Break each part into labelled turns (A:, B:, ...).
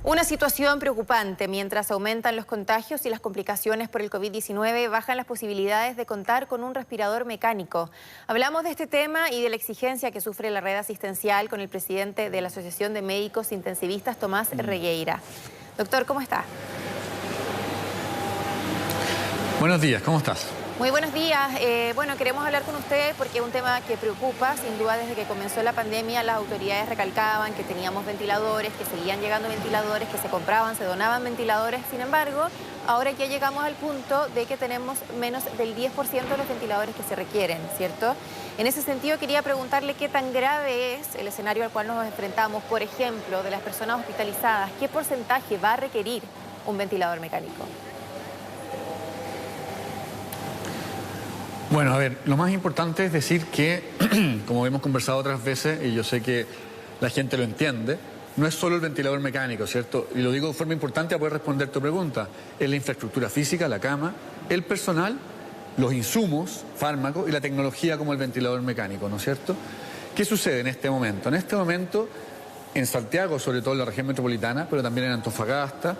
A: Una situación preocupante. Mientras aumentan los contagios y las complicaciones por el COVID-19, bajan las posibilidades de contar con un respirador mecánico. Hablamos de este tema y de la exigencia que sufre la red asistencial con el presidente de la Asociación de Médicos Intensivistas, Tomás Regueira. Doctor, ¿cómo está?
B: Buenos días, ¿cómo estás?
A: Muy buenos días. Bueno, queremos hablar con usted porque es un tema que preocupa. Sin duda, desde que comenzó la pandemia, las autoridades recalcaban que teníamos ventiladores, que seguían llegando ventiladores, que se compraban, se donaban ventiladores. Sin embargo, ahora ya llegamos al punto de que tenemos menos del 10% de los ventiladores que se requieren, ¿cierto? En ese sentido, quería preguntarle qué tan grave es el escenario al cual nos enfrentamos, por ejemplo, de las personas hospitalizadas. ¿Qué porcentaje va a requerir un ventilador mecánico?
B: Bueno, a ver, lo más importante es decir que, como hemos conversado otras veces, y yo sé que la gente lo entiende, no es solo el ventilador mecánico, ¿cierto? Y lo digo de forma importante a poder responder tu pregunta. Es la infraestructura física, la cama, el personal, los insumos, fármacos y la tecnología como el ventilador mecánico, ¿no es cierto? ¿Qué sucede en este momento? En este momento, en Santiago, sobre todo en la región metropolitana, pero también en Antofagasta,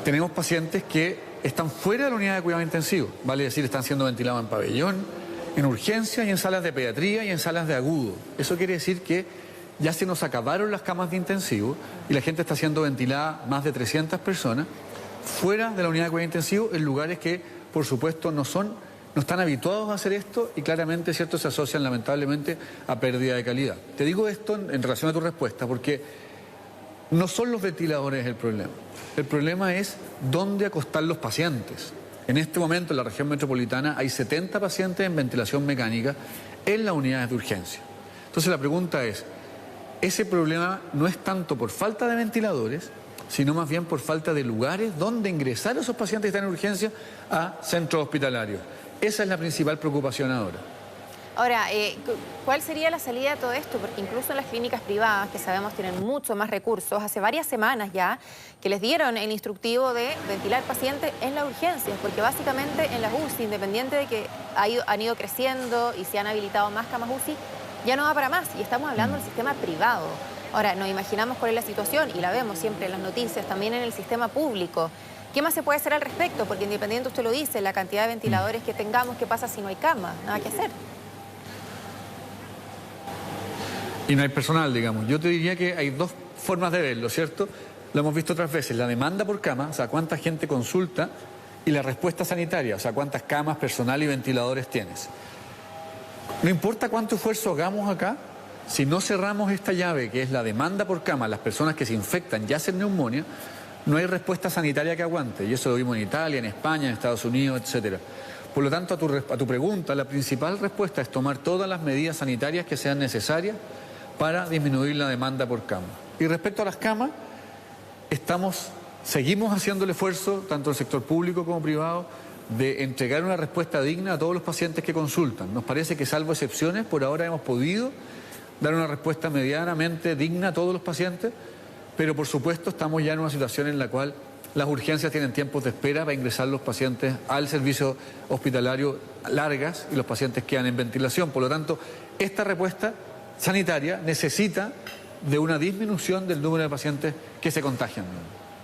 B: tenemos pacientes que están fuera de la unidad de cuidado intensivo, vale decir, están siendo ventilados en pabellón, en urgencias y en salas de pediatría y en salas de agudo. Eso quiere decir que ya se nos acabaron las camas de intensivo y la gente está siendo ventilada, más de 300 personas, fuera de la unidad de cuidado intensivo, en lugares que, por supuesto, no están habituados a hacer esto y claramente, ¿cierto?, se asocian lamentablemente a pérdida de calidad. Te digo esto en relación a tu respuesta porque no son los ventiladores el problema. El problema es dónde acostar los pacientes. En este momento en la región metropolitana hay 70 pacientes en ventilación mecánica en las unidades de urgencia. Entonces la pregunta es, ese problema no es tanto por falta de ventiladores, sino más bien por falta de lugares donde ingresar a esos pacientes que están en urgencia a centros hospitalarios. Esa es la principal preocupación ahora.
A: Ahora, ¿cuál sería la salida de todo esto? Porque incluso en las clínicas privadas, que sabemos tienen mucho más recursos, hace varias semanas ya que les dieron el instructivo de ventilar pacientes en las urgencias, porque básicamente en las UCI, independiente de que han ido creciendo y se han habilitado más camas UCI, ya no va para más y estamos hablando del sistema privado. Ahora, nos imaginamos cuál es la situación y la vemos siempre en las noticias, también en el sistema público. ¿Qué más se puede hacer al respecto? Porque independiente, usted lo dice, la cantidad de ventiladores que tengamos, ¿qué pasa si no hay cama? Nada que hacer.
B: Y no hay personal, digamos. Yo te diría que hay dos formas de verlo, ¿cierto? Lo hemos visto otras veces. La demanda por cama, o sea, cuánta gente consulta, y la respuesta sanitaria, o sea, cuántas camas, personal y ventiladores tienes. No importa cuánto esfuerzo hagamos acá, si no cerramos esta llave, que es la demanda por cama, las personas que se infectan y hacen neumonía, no hay respuesta sanitaria que aguante. Y eso lo vimos en Italia, en España, en Estados Unidos, etcétera. Por lo tanto, a tu pregunta, la principal respuesta es tomar todas las medidas sanitarias que sean necesarias para disminuir la demanda por cama. Y respecto a las camas, seguimos haciendo el esfuerzo, tanto en el sector público como privado, de entregar una respuesta digna a todos los pacientes que consultan. Nos parece que, salvo excepciones, por ahora hemos podido dar una respuesta medianamente digna a todos los pacientes, pero por supuesto estamos ya en una situación en la cual las urgencias tienen tiempos de espera para ingresar los pacientes al servicio hospitalario largas y los pacientes quedan en ventilación. Por lo tanto, esta respuesta sanitaria necesita de una disminución del número de pacientes que se contagian.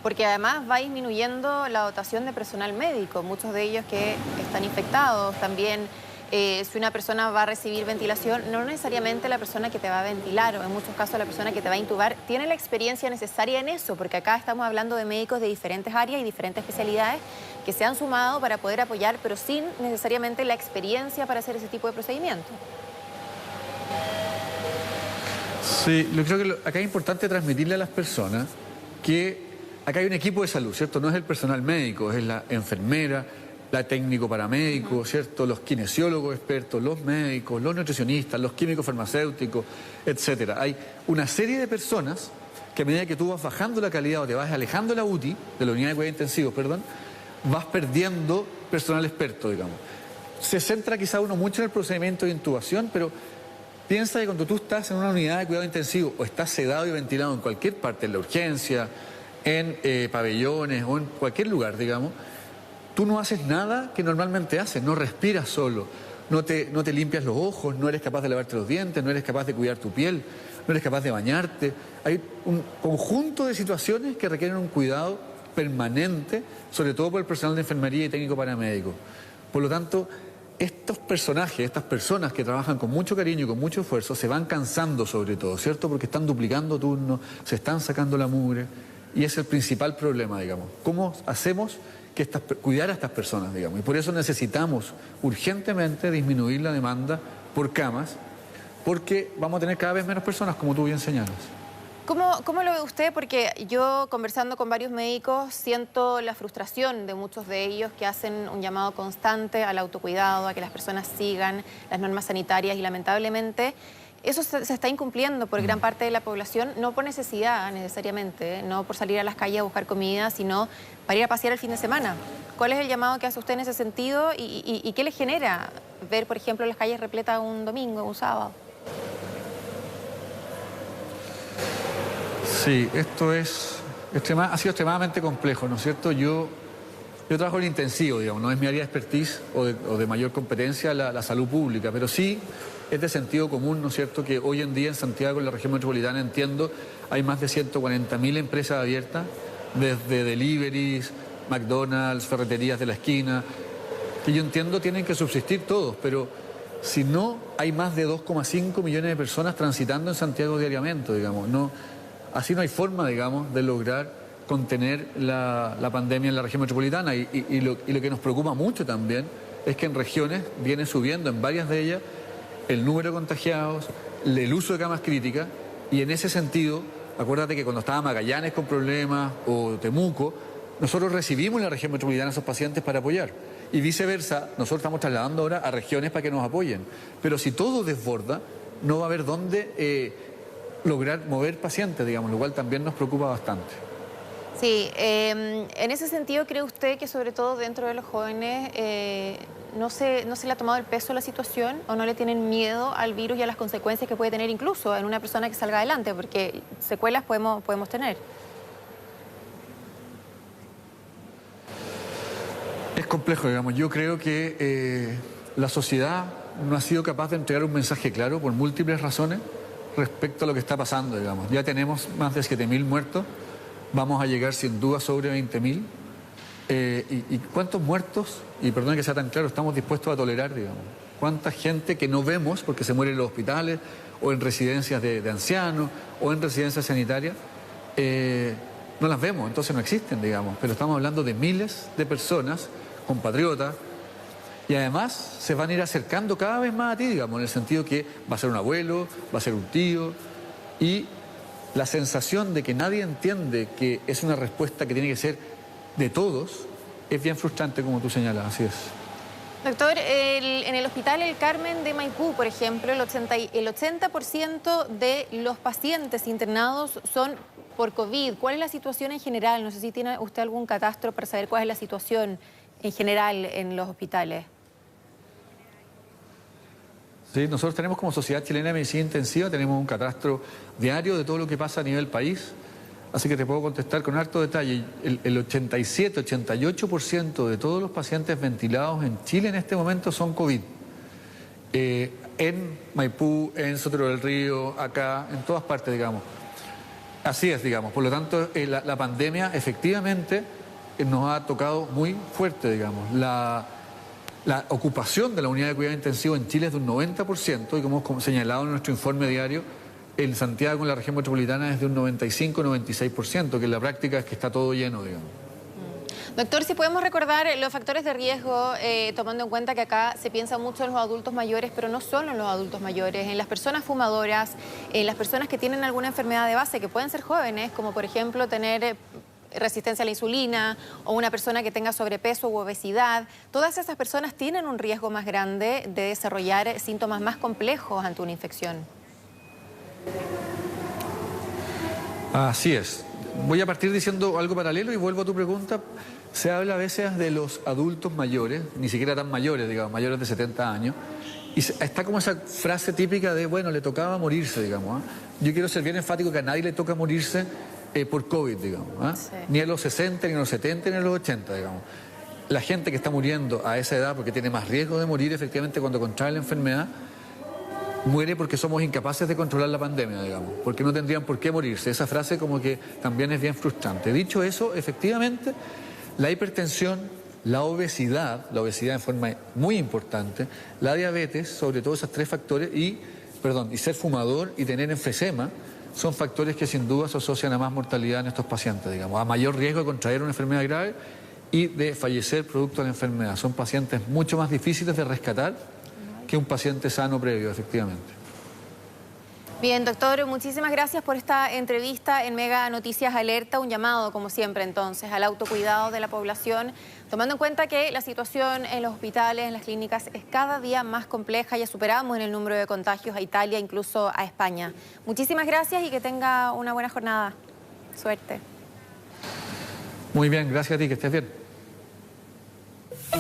A: Porque además va disminuyendo la dotación de personal médico, muchos de ellos que están infectados. También si una persona va a recibir ventilación, no necesariamente la persona que te va a ventilar, o en muchos casos la persona que te va a intubar, tiene la experiencia necesaria en eso, porque acá estamos hablando de médicos de diferentes áreas y diferentes especialidades que se han sumado para poder apoyar, pero sin necesariamente la experiencia para hacer ese tipo de procedimientos.
B: Sí, yo creo que acá es importante transmitirle a las personas que acá hay un equipo de salud, ¿cierto? No es el personal médico, es la enfermera, la técnico paramédico, ¿cierto? Los kinesiólogos expertos, los médicos, los nutricionistas, los químicos farmacéuticos, etcétera. Hay una serie de personas que a medida que tú vas bajando la calidad o te vas alejando de la UTI, de la unidad de cuidados intensivos, perdón, vas perdiendo personal experto, digamos. Se centra quizá uno mucho en el procedimiento de intubación, pero piensa que cuando tú estás en una unidad de cuidado intensivo o estás sedado y ventilado en cualquier parte, en la urgencia, en pabellones o en cualquier lugar, digamos, tú no haces nada que normalmente haces, no respiras solo, no te limpias los ojos, no eres capaz de lavarte los dientes, no eres capaz de cuidar tu piel. no eres capaz de bañarte. Hay un conjunto de situaciones que requieren un cuidado permanente, sobre todo por el personal de enfermería y técnico paramédico. Por lo tanto, estos personajes, estas personas que trabajan con mucho cariño y con mucho esfuerzo, se van cansando sobre todo, ¿cierto? Porque están duplicando turnos, se están sacando la mugre, y es el principal problema, digamos. ¿Cómo hacemos que cuidar a estas personas, digamos? Y por eso necesitamos urgentemente disminuir la demanda por camas, porque vamos a tener cada vez menos personas, como tú bien señalas.
A: ¿Cómo lo ve usted? Porque yo, conversando con varios médicos, siento la frustración de muchos de ellos que hacen un llamado constante al autocuidado, a que las personas sigan las normas sanitarias y lamentablemente eso se está incumpliendo por gran parte de la población, no por necesidad necesariamente, no por salir a las calles a buscar comida, sino para ir a pasear el fin de semana. ¿Cuál es el llamado que hace usted en ese sentido y qué le genera ver, por ejemplo, las calles repletas un domingo, un sábado?
B: Sí, esto ha sido extremadamente complejo, ¿no es cierto? Yo trabajo en intensivo, digamos, no es mi área de expertise o de mayor competencia la salud pública, pero sí es de sentido común, ¿no es cierto?, que hoy en día en Santiago, en la región metropolitana, entiendo, hay más de 140.000 empresas abiertas, desde deliveries, McDonald's, ferreterías de la esquina, que yo entiendo tienen que subsistir todos, pero si no, hay más de 2,5 millones de personas transitando en Santiago diariamente, digamos, no... Así no hay forma, digamos, de lograr contener la pandemia en la región metropolitana y lo que nos preocupa mucho también es que en regiones viene subiendo, en varias de ellas, el número de contagiados, el uso de camas críticas y en ese sentido, acuérdate que cuando estaba Magallanes con problemas o Temuco, nosotros recibimos en la región metropolitana a esos pacientes para apoyar y viceversa, nosotros estamos trasladando ahora a regiones para que nos apoyen, pero si todo desborda, no va a haber dónde... lograr mover pacientes, digamos, lo cual también nos preocupa bastante.
A: Sí, en ese sentido, ¿cree usted que sobre todo dentro de los jóvenes no se le ha tomado el peso a la situación o no le tienen miedo al virus y a las consecuencias que puede tener incluso en una persona que salga adelante? Porque secuelas podemos tener.
B: Es complejo, digamos. Yo creo que la sociedad no ha sido capaz de entregar un mensaje claro por múltiples razones respecto a lo que está pasando, digamos. Ya tenemos más de 7.000 muertos, vamos a llegar sin duda sobre 20.000. ¿Y cuántos muertos, y perdón que sea tan claro, estamos dispuestos a tolerar, digamos? ¿Cuánta gente que no vemos porque se muere en los hospitales o en residencias de ancianos o en residencias sanitarias? No las vemos, entonces no existen, digamos. Pero estamos hablando de miles de personas, compatriotas, y además se van a ir acercando cada vez más a ti, digamos, en el sentido que va a ser un abuelo, va a ser un tío, y la sensación de que nadie entiende que es una respuesta que tiene que ser de todos, es bien frustrante, como tú señalas, así es.
A: Doctor, en el Hospital El Carmen de Maipú, por ejemplo, el 80% de los pacientes internados son por COVID. ¿Cuál es la situación en general? No sé si tiene usted algún catastro para saber cuál es la situación en general en los hospitales.
B: Sí, nosotros tenemos como Sociedad Chilena de Medicina Intensiva, tenemos un catastro diario de todo lo que pasa a nivel país, así que te puedo contestar con harto detalle. El 87-88% de todos los pacientes ventilados en Chile en este momento son COVID. En Maipú, en Sotero del Río, acá, en todas partes, digamos. Así es, digamos. Por lo tanto, la pandemia efectivamente nos ha tocado muy fuerte, digamos. La ocupación de la unidad de cuidado intensivo en Chile es de un 90% y como hemos señalado en nuestro informe diario, en Santiago, en la región metropolitana, es de un 95-96%, que en la práctica es que está todo lleno, digamos.
A: Doctor, si podemos recordar los factores de riesgo, tomando en cuenta que acá se piensa mucho en los adultos mayores, pero no solo en los adultos mayores, en las personas fumadoras, en las personas que tienen alguna enfermedad de base, que pueden ser jóvenes, como por ejemplo tener resistencia a la insulina o una persona que tenga sobrepeso u obesidad. Todas esas personas tienen un riesgo más grande de desarrollar síntomas más complejos ante una infección.
B: Así es. Voy a partir diciendo algo paralelo y vuelvo a tu pregunta. Se habla a veces de los adultos mayores, ni siquiera tan mayores, digamos, mayores de 70 años, y está como esa frase típica de, bueno, le tocaba morirse, digamos. Yo quiero ser bien enfático que a nadie le toca morirse por COVID, digamos. Sí. Ni a los 60, ni a los 70, ni a los 80, digamos. La gente que está muriendo a esa edad porque tiene más riesgo de morir efectivamente cuando contrae la enfermedad, muere porque somos incapaces de controlar la pandemia, digamos, porque no tendrían por qué morirse. Esa frase como que también es bien frustrante. Dicho eso, efectivamente, la hipertensión, la obesidad en forma muy importante, la diabetes, sobre todo esos tres factores, y ser fumador y tener enfisema, son factores que sin duda se asocian a más mortalidad en estos pacientes, digamos, a mayor riesgo de contraer una enfermedad grave y de fallecer producto de la enfermedad. Son pacientes mucho más difíciles de rescatar que un paciente sano previo, efectivamente.
A: Bien, doctor, muchísimas gracias por esta entrevista en Mega Noticias Alerta. Un llamado, como siempre, entonces, al autocuidado de la población, tomando en cuenta que la situación en los hospitales, en las clínicas, es cada día más compleja. Ya superamos en el número de contagios a Italia, incluso a España. Muchísimas gracias y que tenga una buena jornada. Suerte.
B: Muy bien, gracias a ti, que estés bien.